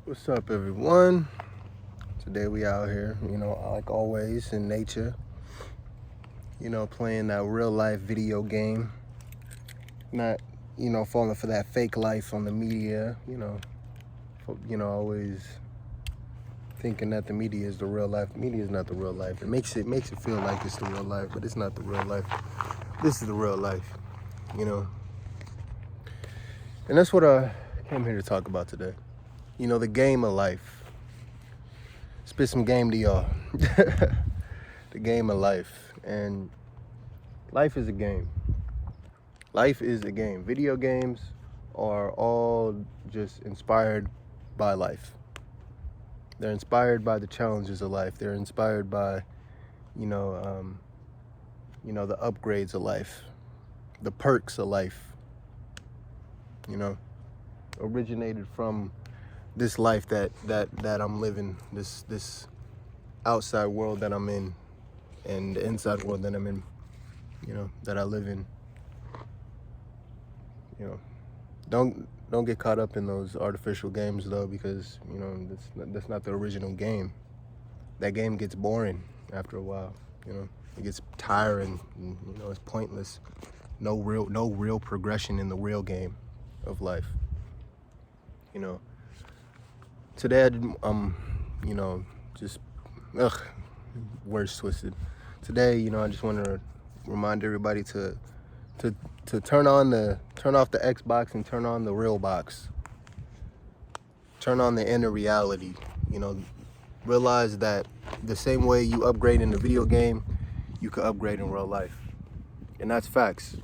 What's up, everyone? Today we out here, like always in nature, playing that real life video game. Not, falling for that fake life on the media, always thinking that the media is the real life. The media is not the real life. It makes it feel like it's the real life, but it's not the real life. This is the real life, you know. And that's what I came here to talk about today. The game of life. Spit some game to y'all. The game of life. And life is a game. Life is a game. Video games are all just inspired by life. They're inspired by the challenges of life. They're inspired by, the upgrades of life, the perks of life. Originated from this life that I'm living, this outside world that I'm in, and the inside world that I'm in, that I live in. Don't get caught up in those artificial games though, because that's not the original game. That game gets boring after a while. It gets tiring. And, it's pointless. No real progression in the real game of life. Today just words twisted. Today, I just want to remind everybody to turn off the Xbox and turn on the real box. Turn on the inner reality. Realize that the same way you upgrade in the video game, you can upgrade in real life. And that's facts.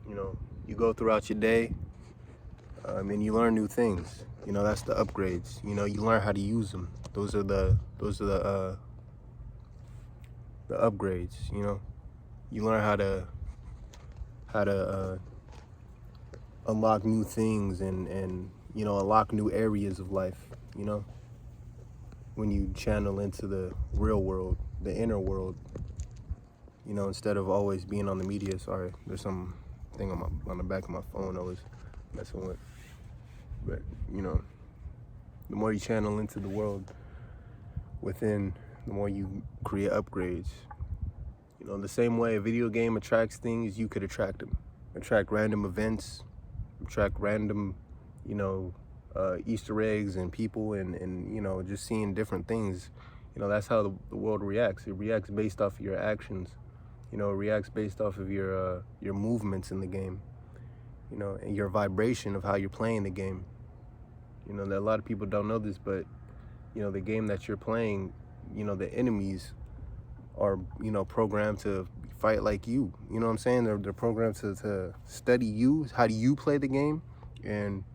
You go throughout your day, and you learn new things. That's the upgrades. You learn how to use them. Those are the upgrades. You learn how to unlock new things and unlock new areas of life. When you channel into the real world, the inner world. Instead of always being on the media. Sorry, there's some thing on the back of my phone I was messing with. But the more you channel into the world within, the more you create upgrades. The same way a video game attracts things, you could attract them. Attract random events, attract random, Easter eggs and people, and just seeing different things. That's how the world reacts. It reacts based off of your actions. It reacts based off of your movements in the game. And your vibration of how you're playing the game. That a lot of people don't know this, but the game that you're playing, the enemies are programmed to fight like you. You know what I'm saying? They're programmed to study you. How do you play the game? And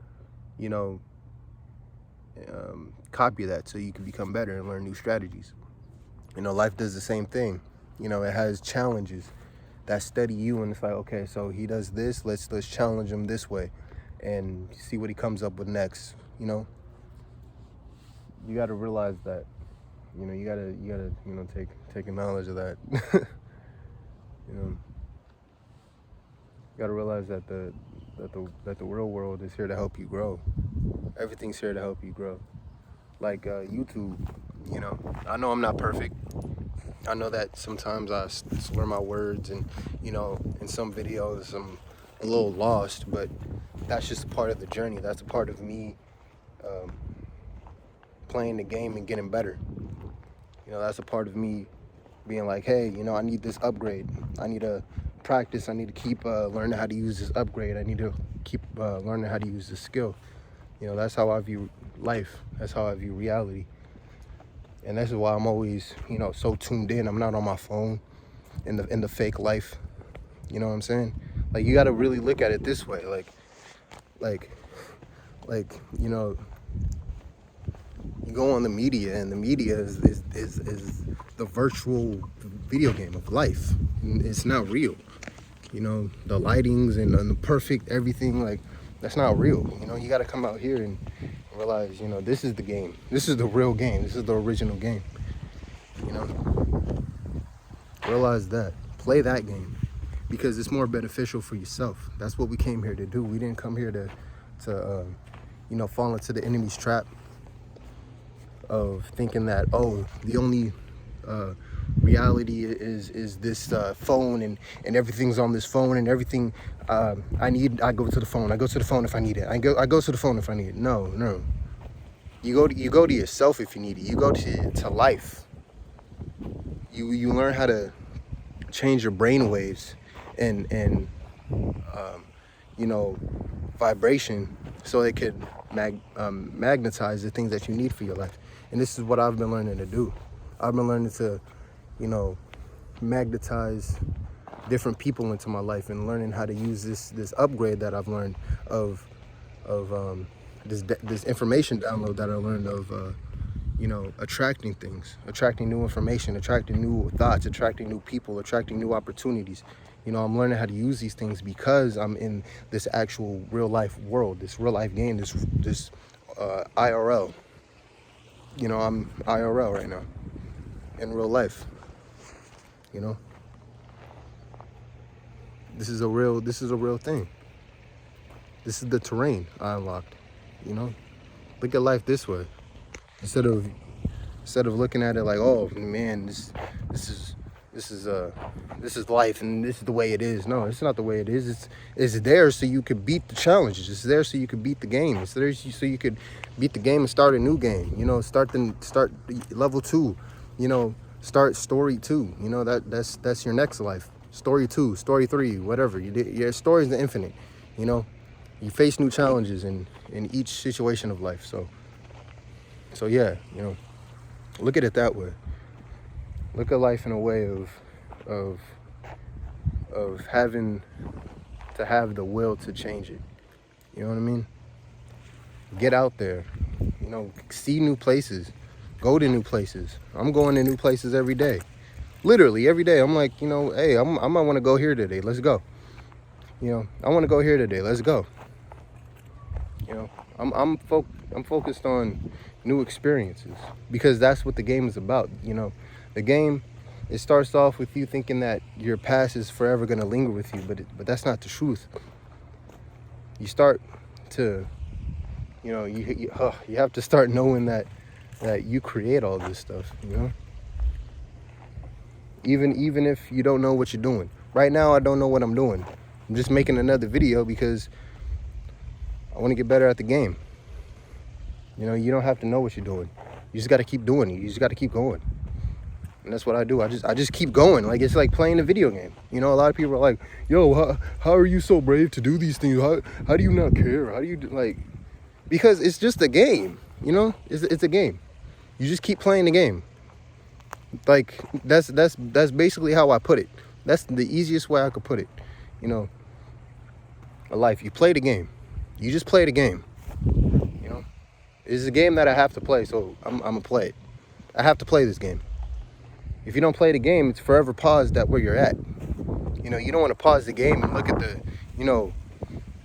copy that so you can become better and learn new strategies. Life does the same thing. It has challenges that study you, and it's like, okay, so he does this, let's challenge him this way and see what he comes up with next. You got to realize that. You gotta take knowledge of that. You got to realize that the real world is here to help you grow. Everything's here to help you grow. Like YouTube, I know I'm not perfect. I know that sometimes I slur my words, and in some videos I'm a little lost, but that's just a part of the journey. That's a part of me playing the game and getting better. That's a part of me being like, hey, I need this upgrade. I need to practice. I need to keep learning how to use this upgrade. I need to keep learning how to use this skill. That's how I view life. That's how I view reality. And that's why I'm always, so tuned in. I'm not on my phone in the fake life. You know what I'm saying? Like, you got to really look at it this way. Like, you go on the media, and the media is the virtual video game of life. It's not real. The lightings and the perfect everything, like, that's not real. You got to come out here and realize, this is the game. This is the real game. This is the original game. Realize that. Play that game, because it's more beneficial for yourself. That's what we came here to do. We didn't come here to fall into the enemy's trap. of thinking that, oh, the only reality is this phone, and everything's on this phone, and everything I go to the phone. I go to the phone if I need it. I go to the phone if I need it. No. You go to yourself if you need it. You go to life. You learn how to change your brain waves and vibration, so it could magnetize the things that you need for your life. And this is what I've been learning to do. I've been learning to, magnetize different people into my life, and learning how to use this upgrade that I've learned of this information download that I learned of attracting things, attracting new information, attracting new thoughts, attracting new people, attracting new opportunities. I'm learning how to use these things because I'm in this actual real life world, this real life game, this IRL. I'm IRL right now, in real life. This is a real thing. This is the terrain I unlocked. Look at life this way, instead of looking at it like, oh man, this is life and this is the way it is. No, it's not the way it is. It's there so you could beat the challenges. It's there so you could beat the game. It's there so you could beat the game and start a new game. Start level 2. Start story 2. That's your next life. Story 2, story 3, whatever. Your story is the infinite. You face new challenges in each situation of life. So yeah, look at it that way. Look at life in a way of having to have the will to change it. You know what I mean? Get out there. See new places. Go to new places. I'm going to new places every day. Literally every day. I'm like, hey, I might want to go here today. Let's go. I want to go here today. Let's go. I'm focused on new experiences, because that's what the game is about. The game, it starts off with you thinking that your past is forever going to linger with you, but that's not the truth. You start to, you have to start knowing that you create all this stuff. Even if you don't know what you're doing. Right now, I don't know what I'm doing. I'm just making another video because I want to get better at the game. You don't have to know what you're doing. You just got to keep doing it. You just got to keep going. And that's what I do. I just keep going. Like, it's like playing a video game. A lot of people are like, yo, how are you so brave to do these things? How do you not care? How do you because it's just a game. It's a game. You just keep playing the game. Like, that's basically how I put it. That's the easiest way I could put it. A life. You play the game. You just play the game. It's a game that I have to play, so I'm gonna play it. I have to play this game. If you don't play the game, it's forever paused at where you're at. You don't want to pause the game and look at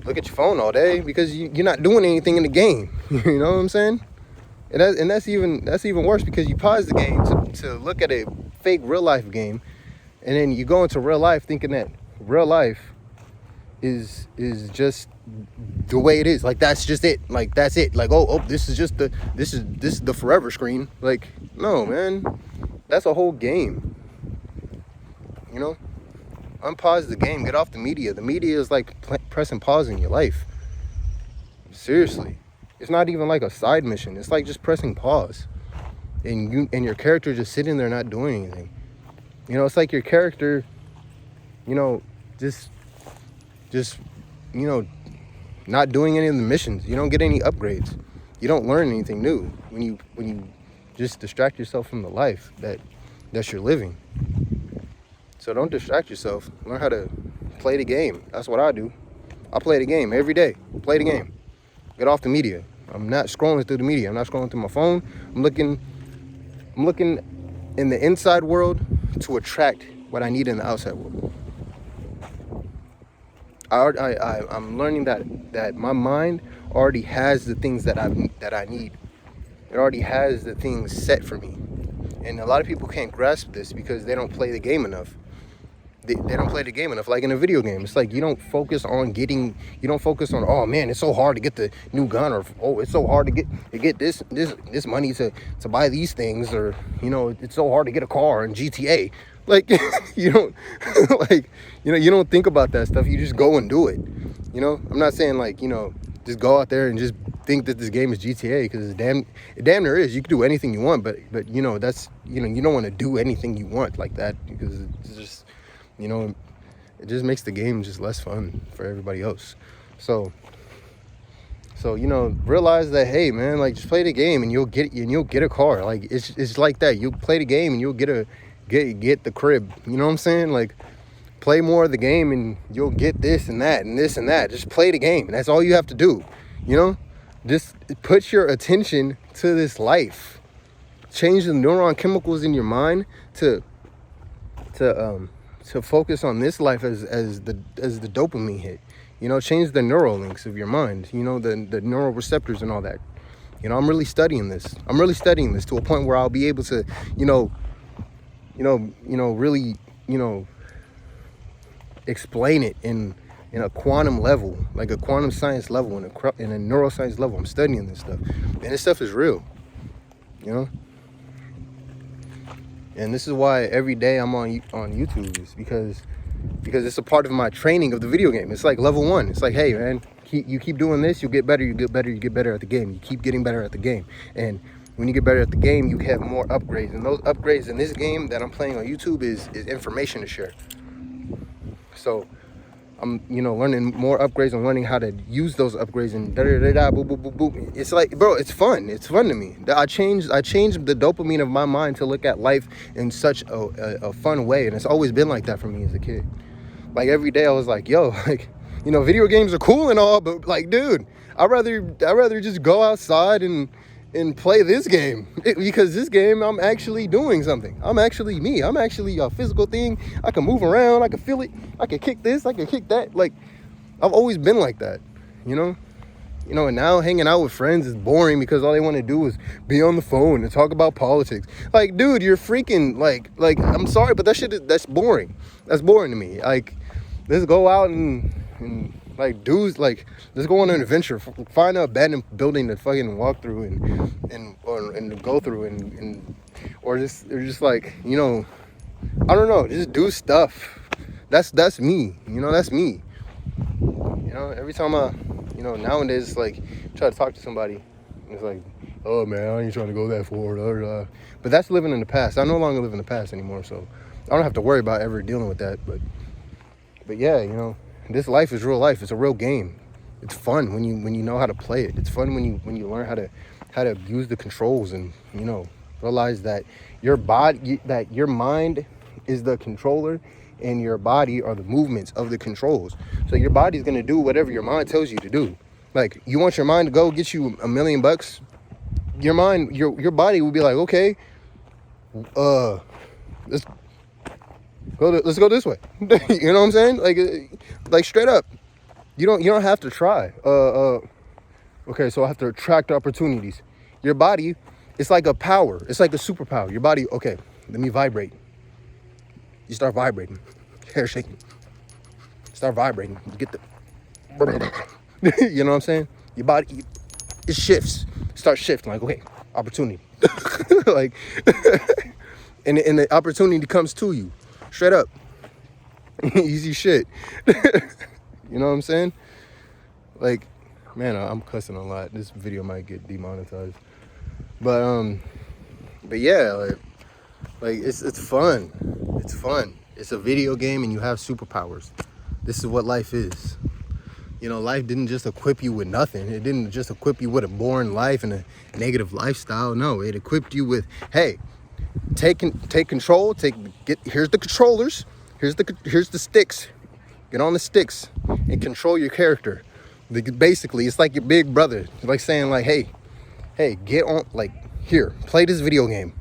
look at your phone all day, because you're not doing anything in the game. You know what I'm saying? And that's even worse, because you pause the game to look at a fake real life game, and then you go into real life thinking that real life is just the way it is. Like, that's just it. Like, that's it. Like, oh, this is the forever screen. Like, no, man, that's a whole game. Unpause the game. Get off the media. The media is like pressing pause in your life. Seriously, it's not even like a side mission. It's like just pressing pause, and your character just sitting there not doing anything. It's like your character, just not doing any of the missions. You don't get any upgrades. You don't learn anything new when you just distract yourself from the life that you're living. So don't distract yourself. Learn how to play the game. That's what I do. I play the game every day. Play the game. Get off the media. I'm not scrolling through the media. I'm not scrolling through my phone. I'm looking in the inside world to attract what I need in the outside world. I'm learning that my mind already has the things that I need. It already has the things set for me. And a lot of people can't grasp this because they don't play the game enough. they don't play the game enough. Like in a video game, it's like you don't focus on, oh man, it's so hard to get the new gun, or oh, it's so hard to get this money to buy these things, or it's so hard to get a car in GTA. Like you don't like you don't think about that stuff. You just go and do it. I'm not saying like just go out there and just think that this game is GTA, because it damn near is. You can do anything you want, but that's you don't want to do anything you want like that, because it's just it just makes the game just less fun for everybody else. So realize that, hey man, like just play the game and you'll get a car. Like it's like that. You play the game and you'll get the crib. You know what I'm saying? Like play more of the game and you'll get this and that and this and that. Just play the game. That's all you have to do. Just put your attention to this life. Change the neuron chemicals in your mind to focus on this life as the dopamine hit. Change the neural links of your mind. The neural receptors and all that. I'm really studying this. To a point where I'll be able to, really, explain it in a quantum level, like a quantum science level, in a neuroscience level. I'm studying this stuff, and this stuff is real, And this is why every day I'm on YouTube, is because it's a part of my training of the video game. It's like level 1. It's like, hey man, you keep doing this, you'll get better. You get better at the game. You keep getting better at the game, and when you get better at the game, you have more upgrades. And those upgrades in this game that I'm playing on YouTube is information to share. So I'm, learning more upgrades and learning how to use those upgrades and boop, boop, boop, boop. It's like, bro, it's fun. It's fun to me. I changed the dopamine of my mind to look at life in such a fun way. And it's always been like that for me as a kid. Like every day I was like, yo, like, video games are cool and all, but like, dude, I'd rather just go outside and play this game, because this game I'm actually doing something. I'm actually me. I'm actually a physical thing. I can move around. I can feel it. I can kick this. I can kick that. Like I've always been like that, and now hanging out with friends is boring because all they want to do is be on the phone and talk about politics. Like, dude, you're freaking like I'm sorry, but that's boring. That's boring to me. Like, let's go out and like dudes, like let's go on an adventure, find an abandoned building to fucking walk through and go through or just like, I don't know, just do stuff. That's me, that's me. Every time I, nowadays, like try to talk to somebody, it's like, oh man, I ain't trying to go that far, but that's living in the past. I no longer live in the past anymore, so I don't have to worry about ever dealing with that. But yeah, this life is real life. It's a real game. It's fun when you know how to play it. It's fun when you learn how to use the controls and realize that your mind is the controller and your body are the movements of the controls. So your body's gonna do whatever your mind tells you to do. Like, you want your mind to go get you $1 million, your body will be like, okay, let's go this way. You know what I'm saying? Like straight up. You don't have to try. Okay, so I have to attract opportunities. Your body, it's like a power. It's like a superpower. Your body, okay, let me vibrate. You start vibrating. Hair shaking. Start vibrating. You get the you know what I'm saying? Your body, it shifts. Start shifting, like, okay, opportunity. Like and the opportunity comes to you. Straight up. Easy shit. You know what I'm saying? Like, man, I'm cussing a lot. This video might get demonetized. But yeah, like it's fun. It's fun. It's a video game and you have superpowers. This is what life is. Life didn't just equip you with nothing. It didn't just equip you with a boring life and a negative lifestyle. No, it equipped you with, hey, take control. Here's the controllers. Here's the sticks. Get on the sticks and control your character. Basically, it's like your big brother. It's like saying, like, hey, get on. Like, here, play this video game.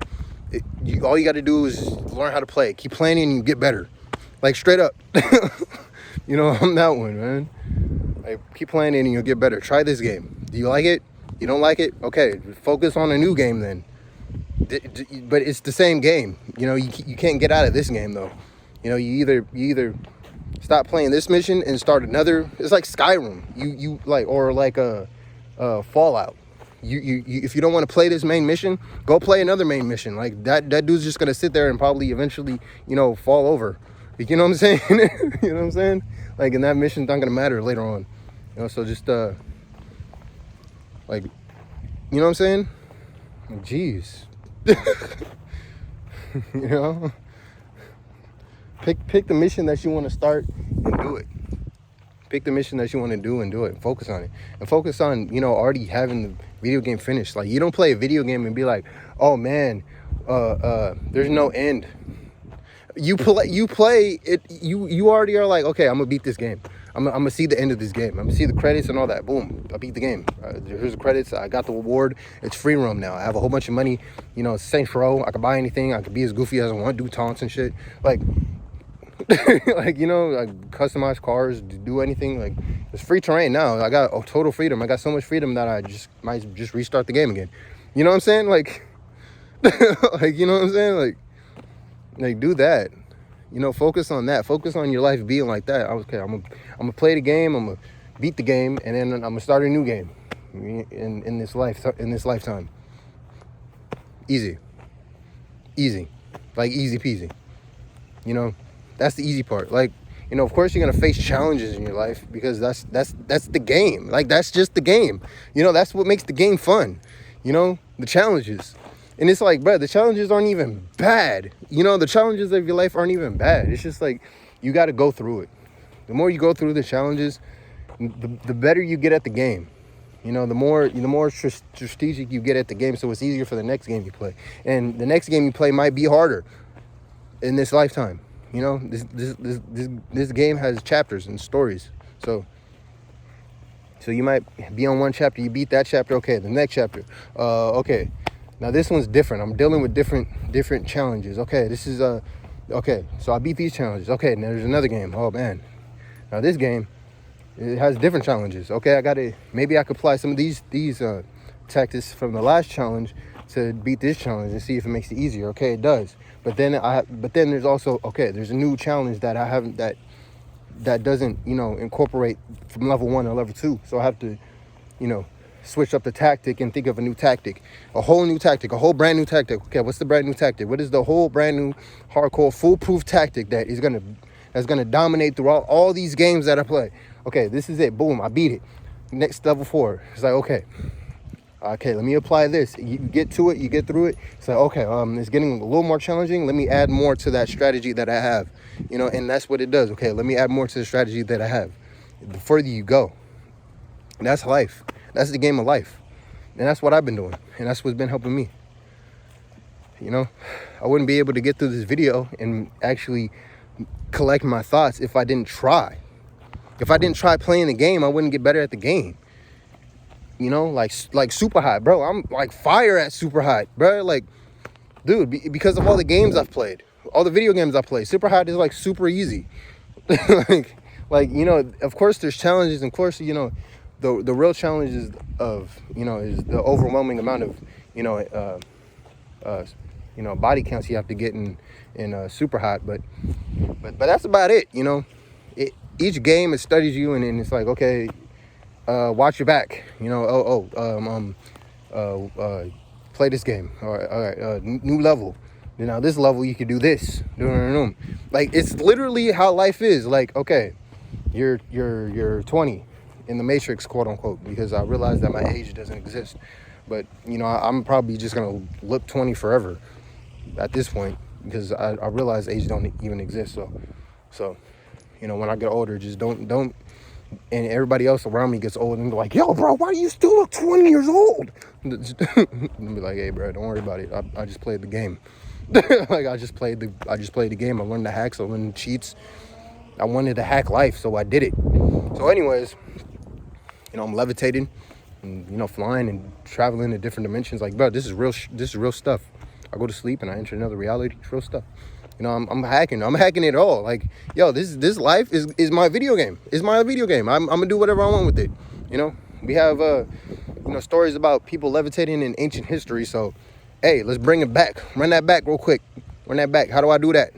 All you got to do is learn how to play. Keep playing and you get better. Like, straight up. I'm that one, man. Like, keep playing and you'll get better. Try this game. Do you like it? You don't like it? Okay, focus on a new game then. But it's the same game. You can't get out of this game though. You know, you either stop playing this mission and start another. It's like Skyrim. You like, or like a Fallout. You if you don't want to play this main mission, go play another main mission. Like that dude's just gonna sit there and probably eventually, you know, fall over. You know what I'm saying? You know what I'm saying? Like, and that mission's not gonna matter later on. You know, so just like, you know what I'm saying? Jeez. You know? Pick the mission that you want to start and do it. Pick the mission that you want to do and do it. Focus on it. And focus on, you know, already having the video game finished. Like, you don't play a video game and be like, oh man, there's no end. You play it, you already are like, okay, I'm gonna beat this game. I'm gonna see the end of this game. I'm gonna see the credits and all that. Boom, I beat the game. Here's the credits. I got the reward. It's free roam now. I have a whole bunch of money. You know, it's Saints Row. I can buy anything. I can be as goofy as I want. Do taunts and shit. Like, like, you know, like customize cars, do anything. Like, it's free terrain now. I got total freedom. I got so much freedom that I just might just restart the game again. You know what I'm saying? Like, like, you know what I'm saying? Like do that. You know, focus on that. Focus on your life being like that. Okay, I'm gonna play the game. I'm gonna beat the game, and then I'm gonna start a new game in this lifetime. Easy, like easy peasy. You know, that's the easy part. Like, you know, of course you're gonna face challenges in your life because that's the game. Like, that's just the game. You know, that's what makes the game fun. You know, the challenges. And it's like, bro, the challenges aren't even bad. You know, the challenges of your life aren't even bad. It's just like, you got to go through it. The more you go through the challenges, the better you get at the game. You know, the more strategic you get at the game, so it's easier for the next game you play. And the next game you play might be harder in this lifetime. You know, this game has chapters and stories. So you might be on one chapter, you beat that chapter. Okay, the next chapter. Okay. Now this one's different. I'm dealing with different challenges. Okay, this is okay. So I beat these challenges. Okay, now there's another game. Oh man, now this game, it has different challenges. Okay, maybe I could apply some of these tactics from the last challenge to beat this challenge and see if it makes it easier. Okay, it does. But then there's also, okay, there's a new challenge that I haven't that doesn't, you know, incorporate from level 1 to level 2. So I have to, you know, switch up the tactic and think of a new tactic, a whole brand new tactic. Okay, what's the brand new tactic? What is the whole brand new hardcore foolproof tactic that's gonna dominate throughout all these games that I play? Okay, this is it. Boom, I beat it. Next, level 4. It's like, okay, let me apply this. You get to it, you get through it. It's like, okay, it's getting a little more challenging. Let me add more to that strategy that I have. You know, and that's what it does. Okay, let me add more to the strategy that I have. The further you go, that's life. That's the game of life. And that's what I've been doing. And that's what's been helping me. You know, I wouldn't be able to get through this video and actually collect my thoughts if I didn't try. If I didn't try playing the game, I wouldn't get better at the game. You know, like Super Hot, bro. I'm like fire at Super Hot, bro. Like, dude, because of all the games I've played, all the video games I played, Super Hot is like super easy. like, you know, of course there's challenges. Of course, you know, the real challenge is the overwhelming amount of, you know, body counts you have to get in Super Hot. But that's about it. You know, each game, it studies you, and it's like, okay, watch your back. You know, play this game. All right, new level. Now this level you can do this. Like, it's literally how life is. Like, okay, you're 20 in the Matrix, quote unquote, because I realized that my age doesn't exist. But, you know, I'm probably just gonna look 20 forever at this point, because I realize age don't even exist. So, you know, when I get older, just don't, and everybody else around me gets old and they're like, yo, bro, why do you still look 20 years old? And be like, hey, bro, don't worry about it. I just played the game. Like, I just played the game. I learned the hacks. I learned the cheats. I wanted to hack life, so I did it. So anyways, you know, I'm levitating and, you know, flying and traveling to different dimensions. Like, bro, this is real stuff. I go to sleep and I enter another reality. It's real stuff. You know, I'm hacking it all. Like, yo, this life is my video game. It's my video game. I'm gonna do whatever I want with it. You know, we have you know, stories about people levitating in ancient history. So, hey, let's bring it back. Run that back real quick. Run that back. How do I do that?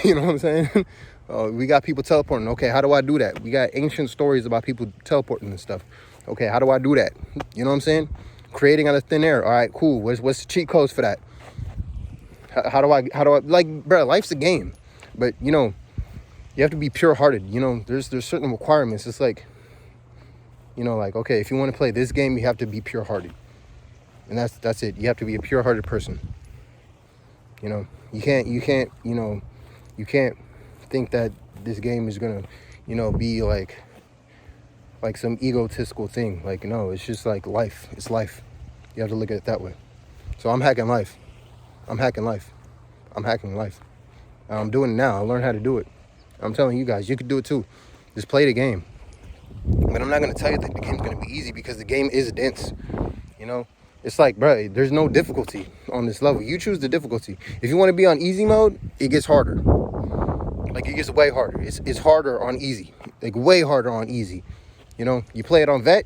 You know what I'm saying? We got people teleporting. Okay, how do I do that? We got ancient stories about people teleporting and stuff. Okay, how do I do that? You know what I'm saying? Creating out of thin air. All right, cool. What's the cheat codes for that? How do I like, bro? Life's a game, but you know, you have to be pure-hearted. You know, there's certain requirements. It's like, you know, like, okay, if you want to play this game, you have to be pure-hearted, and that's it. You have to be a pure-hearted person. You know, you can't, you know, you can't think that this game is gonna, you know, be like some egotistical thing. Like, no, it's just like life. It's life. You have to look at it that way. So I'm hacking life. I'm hacking life. I'm hacking life. I'm doing it now. I learned how to do it. I'm telling you guys, you could do it too. Just play the game. But I'm not gonna tell you that the game's gonna be easy, because the game is dense. You know, it's like, bro, there's no difficulty on this level. You choose the difficulty. If you want to be on easy mode, it gets harder. Like, it gets way harder. It's harder on easy. Like, way harder on easy. You know, you play it on vet,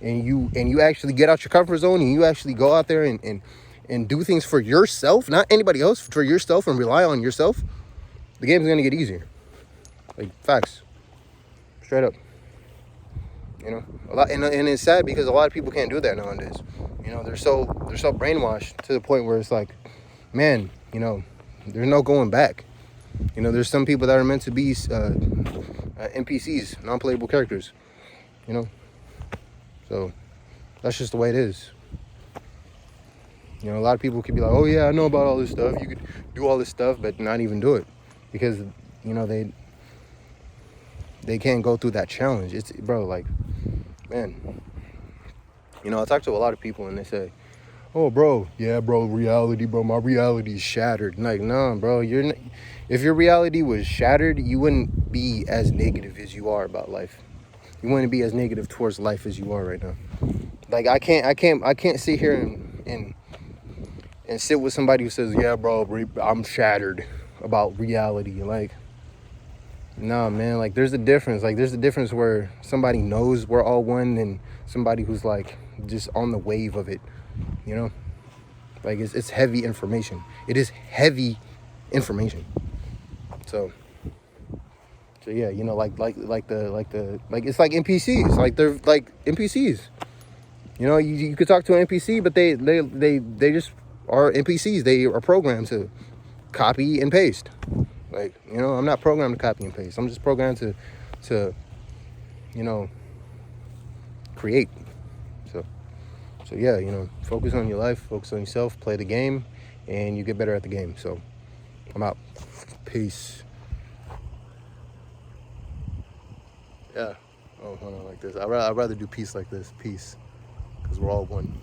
and you actually get out your comfort zone, and you actually go out there and do things for yourself, not anybody else, for yourself, and rely on yourself. The game's gonna get easier. Like, facts. Straight up. You know, a lot, and it's sad because a lot of people can't do that nowadays. You know, they're so brainwashed to the point where it's like, man, you know, there's no going back. You know, there's some people that are meant to be NPCs, non-playable characters. You know, so that's just the way it is. You know, a lot of people could be like, oh yeah, I know about all this stuff. You could do all this stuff, but not even do it, because, you know, they can't go through that challenge. It's, bro, like, man, you know, I talk to a lot of people and they say, oh, bro, yeah, bro, reality, bro, my reality is shattered. Like, nah, bro, if your reality was shattered, you wouldn't be as negative as you are about life. You wouldn't be as negative towards life as you are right now. Like, I can't sit here and sit with somebody who says, yeah, bro, I'm shattered about reality. Like, nah, man, like, there's a difference. Like, there's a difference where somebody knows we're all one, and somebody who's like just on the wave of it. You know, like, it's heavy information. It is heavy information. So yeah, you know, like it's like NPCs. Like, they're like NPCs. You know, you could talk to an NPC, but they just are NPCs. They are programmed to copy and paste. Like, you know, I'm not programmed to copy and paste. I'm just programmed to you know, create. So yeah, you know, focus on your life, focus on yourself, play the game, and you get better at the game. So I'm out. Peace. Yeah. Oh, hold on, like this. I'd rather do peace like this. Peace. Because we're all one.